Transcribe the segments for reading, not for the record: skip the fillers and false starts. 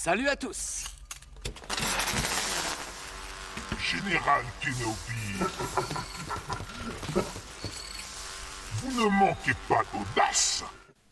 Salut à tous. Général Kenobi, vous ne manquez pas d'audace.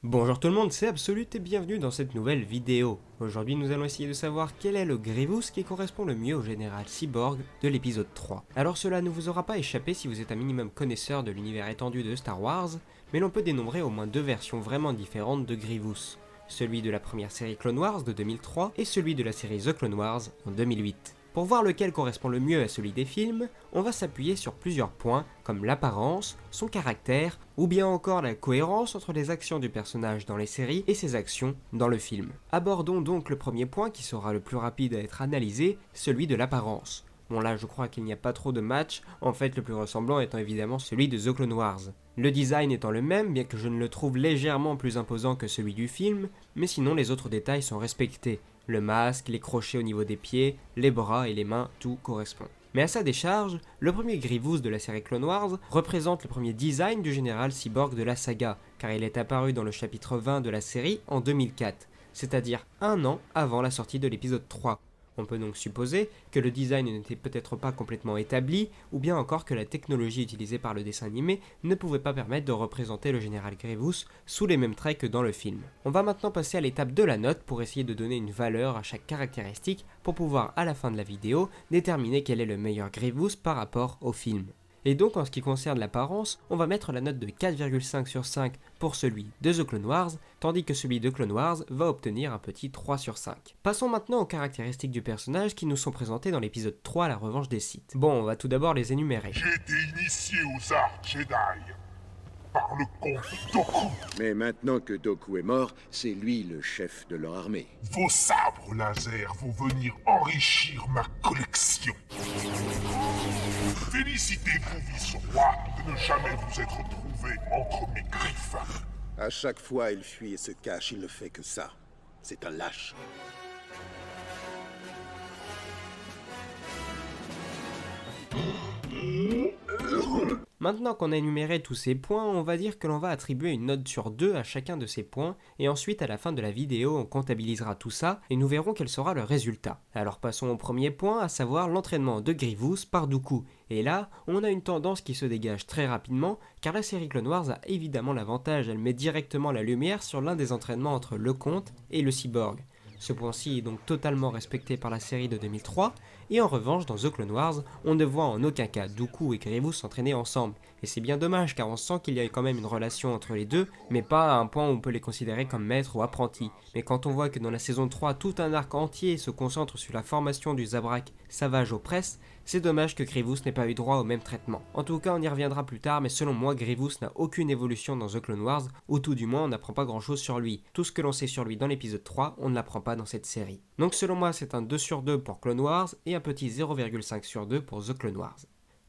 Bonjour tout le monde, c'est Absolute et bienvenue dans cette nouvelle vidéo. Aujourd'hui nous allons essayer de savoir quel est le Grievous qui correspond le mieux au général Cyborg de l'épisode 3. Alors cela ne vous aura pas échappé si vous êtes un minimum connaisseur de l'univers étendu de Star Wars, mais l'on peut dénombrer au moins deux versions vraiment différentes de Grievous. Celui de la première série Clone Wars de 2003 et celui de la série The Clone Wars en 2008. Pour voir lequel correspond le mieux à celui des films, on va s'appuyer sur plusieurs points comme l'apparence, son caractère, ou bien encore la cohérence entre les actions du personnage dans les séries et ses actions dans le film. Abordons donc le premier point qui sera le plus rapide à être analysé, celui de l'apparence. Bon là je crois qu'il n'y a pas trop de match, en fait le plus ressemblant étant évidemment celui de The Clone Wars. Le design étant le même, bien que je ne le trouve légèrement plus imposant que celui du film, mais sinon les autres détails sont respectés. Le masque, les crochets au niveau des pieds, les bras et les mains, tout correspond. Mais à sa décharge, le premier Grievous de la série Clone Wars représente le premier design du général Cyborg de la saga, car il est apparu dans le chapitre 20 de la série en 2004, c'est-à-dire un an avant la sortie de l'épisode 3. On peut donc supposer que le design n'était peut-être pas complètement établi, ou bien encore que la technologie utilisée par le dessin animé ne pouvait pas permettre de représenter le général Grievous sous les mêmes traits que dans le film. On va maintenant passer à l'étape de la note pour essayer de donner une valeur à chaque caractéristique pour pouvoir à la fin de la vidéo déterminer quel est le meilleur Grievous par rapport au film. Et donc en ce qui concerne l'apparence, on va mettre la note de 4,5 sur 5 pour celui de The Clone Wars, tandis que celui de Clone Wars va obtenir un petit 3 sur 5. Passons maintenant aux caractéristiques du personnage qui nous sont présentées dans l'épisode 3, la revanche des Sith. Bon, on va tout d'abord les énumérer. J'ai été initié aux arts Jedi par le comte Dooku. Mais maintenant que Dooku est mort, c'est lui le chef de leur armée. Vos sabres laser vont venir enrichir ma collection. Félicitez-vous, vice-roi, de ne jamais vous être trouvé entre mes griffes. À chaque fois, il fuit et se cache, il ne fait que ça. C'est un lâche. Maintenant qu'on a énuméré tous ces points, on va dire que l'on va attribuer une note sur 2 à chacun de ces points, et ensuite à la fin de la vidéo on comptabilisera tout ça, et nous verrons quel sera le résultat. Alors passons au premier point, à savoir l'entraînement de Grievous par Dooku. Et là, on a une tendance qui se dégage très rapidement, car la série Clone Wars a évidemment l'avantage, elle met directement la lumière sur l'un des entraînements entre le comte et le cyborg. Ce point-ci est donc totalement respecté par la série de 2003, et en revanche dans The Clone Wars, on ne voit en aucun cas Dooku et Grievous s'entraîner ensemble, et c'est bien dommage car on sent qu'il y a quand même une relation entre les deux, mais pas à un point où on peut les considérer comme maîtres ou apprentis. Mais quand on voit que dans la saison 3, tout un arc entier se concentre sur la formation du Zabrak Savage Opress, c'est dommage que Grievous n'ait pas eu droit au même traitement. En tout cas, on y reviendra plus tard, mais selon moi, Grievous n'a aucune évolution dans The Clone Wars, ou tout du moins, on n'apprend pas grand chose sur lui. Tout ce que l'on sait sur lui dans l'épisode 3, on ne l'apprend pas dans cette série. Donc selon moi, c'est un 2 sur 2 pour Clone Wars, et un petit 0,5 sur 2 pour The Clone Wars.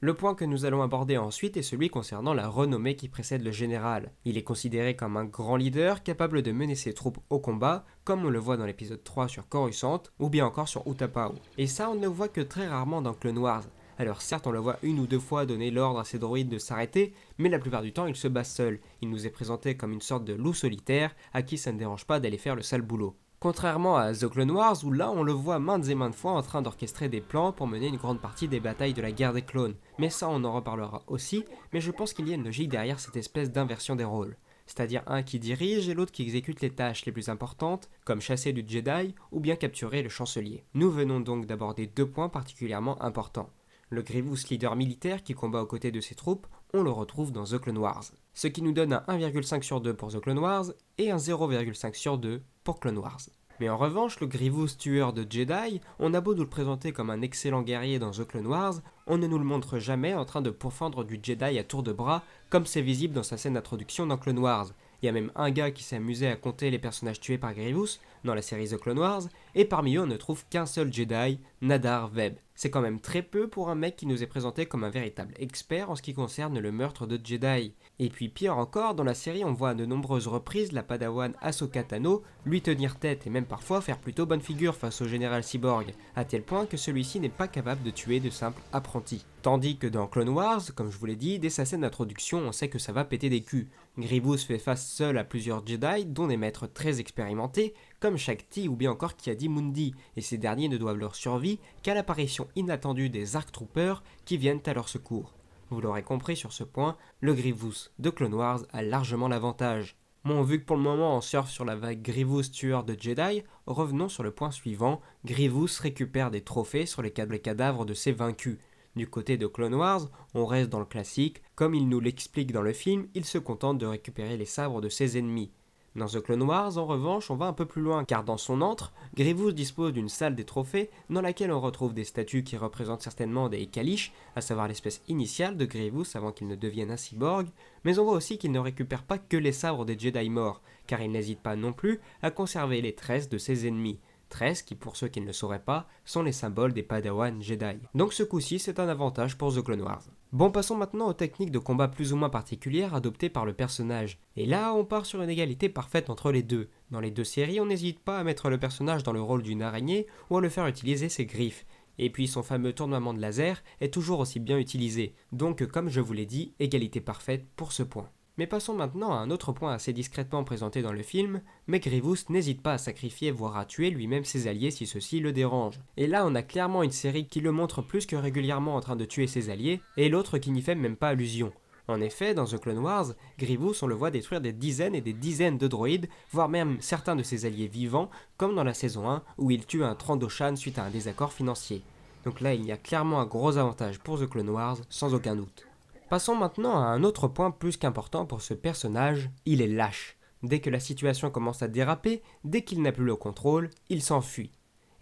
Le point que nous allons aborder ensuite est celui concernant la renommée qui précède le général. Il est considéré comme un grand leader capable de mener ses troupes au combat, comme on le voit dans l'épisode 3 sur Coruscant, ou bien encore sur Utapau. Et ça on ne le voit que très rarement dans Clone Wars. Alors certes on le voit une ou deux fois donner l'ordre à ses droïdes de s'arrêter, mais la plupart du temps il se bat seul. Il nous est présenté comme une sorte de loup solitaire, à qui ça ne dérange pas d'aller faire le sale boulot. Contrairement à The Clone Wars où là on le voit maintes et maintes fois en train d'orchestrer des plans pour mener une grande partie des batailles de la guerre des clones. Mais ça on en reparlera aussi, mais je pense qu'il y a une logique derrière cette espèce d'inversion des rôles. C'est-à-dire un qui dirige et l'autre qui exécute les tâches les plus importantes, comme chasser du Jedi ou bien capturer le chancelier. Nous venons donc d'aborder deux points particulièrement importants. Le Grievous leader militaire qui combat aux côtés de ses troupes, on le retrouve dans The Clone Wars. Ce qui nous donne un 1,5 sur 2 pour The Clone Wars et un 0,5 sur 2 pour Clone Wars. Mais en revanche, le Grievous tueur de Jedi, on a beau nous le présenter comme un excellent guerrier dans The Clone Wars, on ne nous le montre jamais en train de pourfendre du Jedi à tour de bras, comme c'est visible dans sa scène d'introduction dans Clone Wars. Il y a même un gars qui s'est amusé à compter les personnages tués par Grievous dans la série The Clone Wars, et parmi eux on ne trouve qu'un seul Jedi, Nadar Veb. C'est quand même très peu pour un mec qui nous est présenté comme un véritable expert en ce qui concerne le meurtre de Jedi. Et puis pire encore, dans la série on voit à de nombreuses reprises la padawan Ahsoka Tano lui tenir tête et même parfois faire plutôt bonne figure face au général Cyborg, à tel point que celui-ci n'est pas capable de tuer de simples apprentis. Tandis que dans Clone Wars, comme je vous l'ai dit, dès sa scène d'introduction on sait que ça va péter des culs. Grievous fait face seul à plusieurs Jedi, dont des maîtres très expérimentés, comme Shakti ou bien encore Ki-Adi-Mundi, et ces derniers ne doivent leur survie qu'à l'apparition inattendue des Arc Troopers qui viennent à leur secours. Vous l'aurez compris sur ce point, le Grievous de Clone Wars a largement l'avantage. Bon, vu que pour le moment on surfe sur la vague Grievous tueur de Jedi, revenons sur le point suivant, Grievous récupère des trophées sur les cadavres de ses vaincus. Du côté de Clone Wars, on reste dans le classique, comme il nous l'explique dans le film, il se contente de récupérer les sabres de ses ennemis. Dans The Clone Wars, en revanche, on va un peu plus loin, car dans son antre, Grievous dispose d'une salle des trophées dans laquelle on retrouve des statues qui représentent certainement des Kalish, à savoir l'espèce initiale de Grievous avant qu'il ne devienne un cyborg, mais on voit aussi qu'il ne récupère pas que les sabres des Jedi morts, car il n'hésite pas non plus à conserver les tresses de ses ennemis. Tresses qui, pour ceux qui ne le sauraient pas, sont les symboles des Padawan Jedi. Donc ce coup-ci, c'est un avantage pour The Clone Wars. Bon, passons maintenant aux techniques de combat plus ou moins particulières adoptées par le personnage. Et là, on part sur une égalité parfaite entre les deux. Dans les deux séries, on n'hésite pas à mettre le personnage dans le rôle d'une araignée ou à le faire utiliser ses griffes. Et puis son fameux tournoiement de laser est toujours aussi bien utilisé. Donc, comme je vous l'ai dit, égalité parfaite pour ce point. Mais passons maintenant à un autre point assez discrètement présenté dans le film, mais Grievous n'hésite pas à sacrifier voire à tuer lui-même ses alliés si ceux-ci le dérangent. Et là on a clairement une série qui le montre plus que régulièrement en train de tuer ses alliés, et l'autre qui n'y fait même pas allusion. En effet, dans The Clone Wars, Grievous on le voit détruire des dizaines et des dizaines de droïdes, voire même certains de ses alliés vivants, comme dans la saison 1 où il tue un Trandoshan suite à un désaccord financier. Donc là il y a clairement un gros avantage pour The Clone Wars, sans aucun doute. Passons maintenant à un autre point plus qu'important pour ce personnage, il est lâche. Dès que la situation commence à déraper, dès qu'il n'a plus le contrôle, il s'enfuit.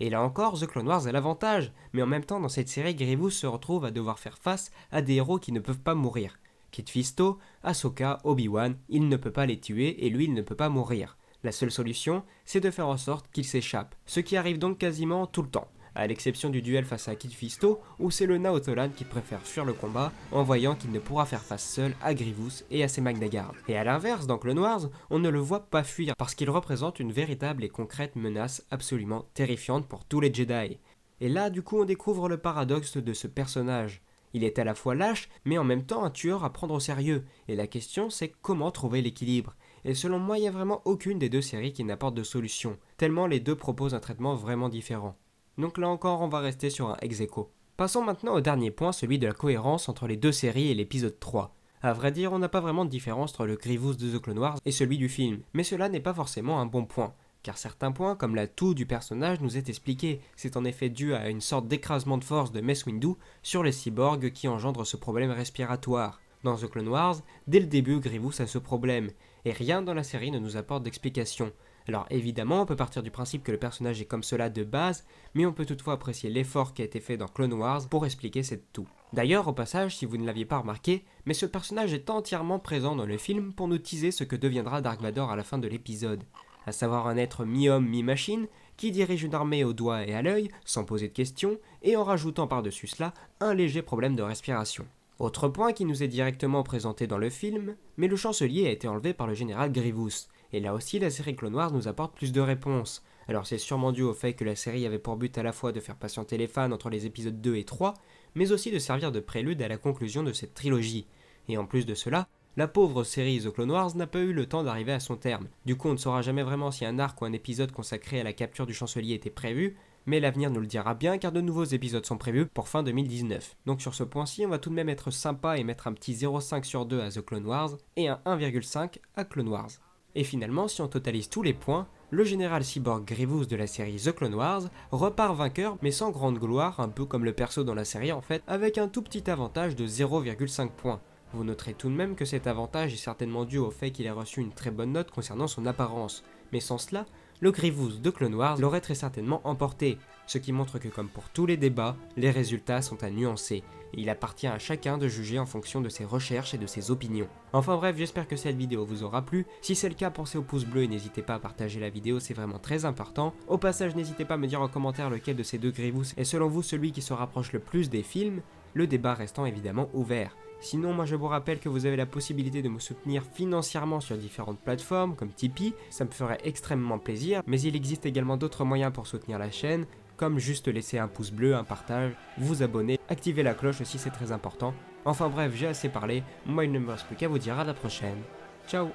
Et là encore, The Clone Wars a l'avantage, mais en même temps dans cette série, Grievous se retrouve à devoir faire face à des héros qui ne peuvent pas mourir. Kit Fisto, Ahsoka, Obi-Wan, il ne peut pas les tuer et lui il ne peut pas mourir. La seule solution, c'est de faire en sorte qu'il s'échappe, ce qui arrive donc quasiment tout le temps. À l'exception du duel face à Kit Fisto, où c'est le Naotolan qui préfère fuir le combat en voyant qu'il ne pourra faire face seul à Grievous et à ses Magna Guard. Et à l'inverse, dans Clone Wars, on ne le voit pas fuir parce qu'il représente une véritable et concrète menace absolument terrifiante pour tous les Jedi. Et là, du coup, on découvre le paradoxe de ce personnage. Il est à la fois lâche, mais en même temps un tueur à prendre au sérieux. Et la question, c'est comment trouver l'équilibre. Et selon moi, il n'y a vraiment aucune des deux séries qui n'apporte de solution, tellement les deux proposent un traitement vraiment différent. Donc là encore, on va rester sur un ex-aequo. Passons maintenant au dernier point, celui de la cohérence entre les deux séries et l'épisode 3. À vrai dire, on n'a pas vraiment de différence entre le Grievous de The Clone Wars et celui du film, mais cela n'est pas forcément un bon point. Car certains points, comme la toux du personnage, nous est expliqué. C'est en effet dû à une sorte d'écrasement de force de Mace Windu sur les cyborgs qui engendre ce problème respiratoire. Dans The Clone Wars, dès le début, Grievous a ce problème, et rien dans la série ne nous apporte d'explication. Alors évidemment, on peut partir du principe que le personnage est comme cela de base, mais on peut toutefois apprécier l'effort qui a été fait dans Clone Wars pour expliquer cette toux. D'ailleurs, au passage, si vous ne l'aviez pas remarqué, mais ce personnage est entièrement présent dans le film pour nous teaser ce que deviendra Dark Vador à la fin de l'épisode. À savoir un être mi-homme, mi-machine, qui dirige une armée au doigt et à l'œil, sans poser de questions, et en rajoutant par-dessus cela un léger problème de respiration. Autre point qui nous est directement présenté dans le film, mais le chancelier a été enlevé par le général Grievous. Et là aussi, la série Clone Wars nous apporte plus de réponses. Alors c'est sûrement dû au fait que la série avait pour but à la fois de faire patienter les fans entre les épisodes 2 et 3, mais aussi de servir de prélude à la conclusion de cette trilogie. Et en plus de cela, la pauvre série The Clone Wars n'a pas eu le temps d'arriver à son terme. Du coup, on ne saura jamais vraiment si un arc ou un épisode consacré à la capture du chancelier était prévu, mais l'avenir nous le dira bien car de nouveaux épisodes sont prévus pour fin 2019. Donc sur ce point-ci, on va tout de même être sympa et mettre un petit 0,5 sur 2 à The Clone Wars et un 1,5 à Clone Wars. Et finalement, si on totalise tous les points, le général cyborg Grievous de la série The Clone Wars repart vainqueur mais sans grande gloire, un peu comme le perso dans la série en fait, avec un tout petit avantage de 0,5 points. Vous noterez tout de même que cet avantage est certainement dû au fait qu'il ait reçu une très bonne note concernant son apparence, mais sans cela, le Grievous de Clone Wars l'aurait très certainement emporté, ce qui montre que comme pour tous les débats, les résultats sont à nuancer. Il appartient à chacun de juger en fonction de ses recherches et de ses opinions. Enfin bref, j'espère que cette vidéo vous aura plu. Si c'est le cas, pensez au pouce bleu et n'hésitez pas à partager la vidéo, c'est vraiment très important. Au passage, n'hésitez pas à me dire en commentaire lequel de ces deux Grievous est selon vous celui qui se rapproche le plus des films, le débat restant évidemment ouvert. Sinon, moi je vous rappelle que vous avez la possibilité de me soutenir financièrement sur différentes plateformes comme Tipeee, ça me ferait extrêmement plaisir, mais il existe également d'autres moyens pour soutenir la chaîne, comme juste laisser un pouce bleu, un partage, vous abonner, activer la cloche aussi c'est très important. Enfin bref, j'ai assez parlé, moi il ne me reste plus qu'à vous dire à la prochaine. Ciao.